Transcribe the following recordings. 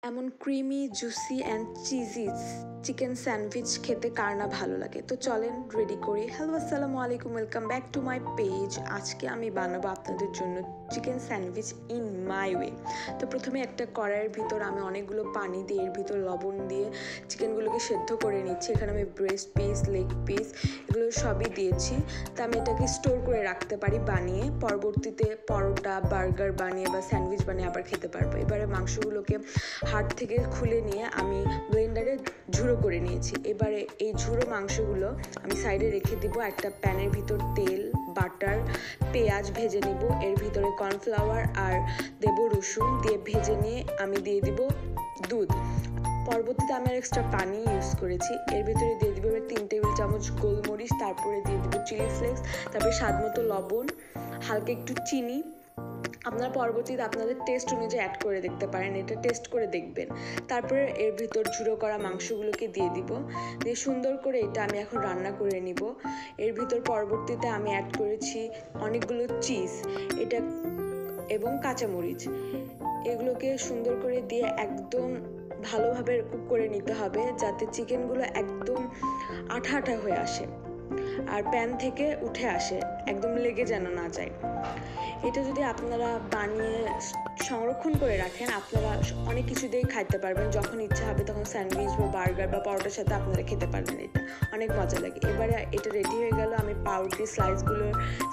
এমন creamy juicy and cheesy chicken sandwich খেতে কার না ভালো লাগে। তো চলেন রেডি করি। হ্যালো, আসসালামু আলাইকুম, welcome back to my page. আজকে আমি বানাবো আপনাদের জন্য chicken sandwich in my way. তো প্রথমে একটা কড়াইয়ের ভিতর আমি অনেকগুলো পানি দিয়ে এর ভিতর লবণ দিয়ে চিকেনগুলোকে সেদ্ধ করে নিচ্ছি। এখানে আমি ব্রেস্ট পিস, লেগ পিস এগুলো সবই দিয়েছি। তো আমি এটাকে স্টোর করে রাখতে পারি বানিয়ে, পরবর্তীতে পরোটা, বার্গার বানিয়ে বা স্যান্ডউইচ বানিয়ে আবার খেতে পারবো। এবারে মাংসগুলোকে হাড় থেকে খুলে নিয়ে আমি ব্লেন্ডারে ঝুড়ো করে নিয়েছি। এবারে এই ঝুড়ো মাংসগুলো আমি সাইডে রেখে দিব। একটা প্যানের ভিতর তেল, বাটার, পেঁয়াজ ভেজে নিব। এর ভিতরে কর্নফ্লাওয়ার আর দেব রসুন দিয়ে ভেজে নিয়ে আমি দিয়ে দিব দুধ। পরবর্তীতে আমি আর এক্সট্রা পানি ইউজ করেছি। এর ভিতরে দিয়ে দিব 3 টেবিল চামচ গোলমরিচ, তারপরে দিয়ে দিব চিলি ফ্লেক্স, তারপরে স্বাদ মতো লবণ, হালকা একটু চিনি। আপনারা পরবর্তীতে আপনাদের টেস্ট অনুযায়ী অ্যাড করে দেখতে পারেন, এটা টেস্ট করে দেখবেন। তারপরে এর ভিতর ঝুড়ো করা মাংসগুলোকে দিয়ে দিব, দিয়ে সুন্দর করে এটা আমি এখন রান্না করে নিব। এর ভিতর পরবর্তীতে আমি অ্যাড করেছি অনেকগুলো চিজ এটা এবং কাঁচামরিচ। এগুলোকে সুন্দর করে দিয়ে একদম ভালোভাবে কুক করে নিতে হবে, যাতে চিকেনগুলো একদম আঠা আঠা হয়ে আসে আর প্যান থেকে উঠে আসে, একদম লেগে যেন না যায়। এটা যদি আপনারা বানিয়ে সংরক্ষণ করে রাখেন, আপনারা অনেক কিছু দিয়েই খাইতে পারবেন। যখন ইচ্ছা হবে তখন স্যান্ডউইচ বা বার্গার বা পরোটার সাথে আপনারা খেতে পারবেন। এটা অনেক মজা লাগে। এবারে এটা রেডি হয়ে গেল। আমি পাউরুটি স্লাইসগুলো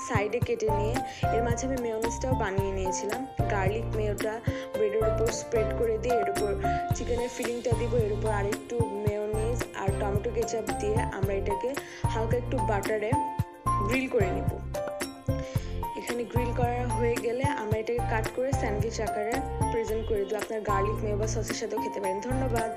সাইডে কেটে নিয়ে এর মাঝে আমি মেয়োনিজটাও বানিয়ে নিয়েছিলাম। গার্লিক মেয়োটা ব্রেডের উপর স্প্রেড করে দিয়ে এর উপর চিকেনের ফিলিংটা দিব, এর উপর আরেকটু মেয়োনিজ আর টমেটো কেচাপ দিয়ে আমরা এটাকে হালকা একটু বাটারে গ্রিল করে নিব। এখানে গ্রিল করা হয়ে গেলে আমরা এটাকে কাট করে স্যান্ডউইচ আকারে প্রেজেন্ট করে দেবো। আপনার গার্লিক মেয়ো বা সসের সাথেও খেতে পারেন। ধন্যবাদ।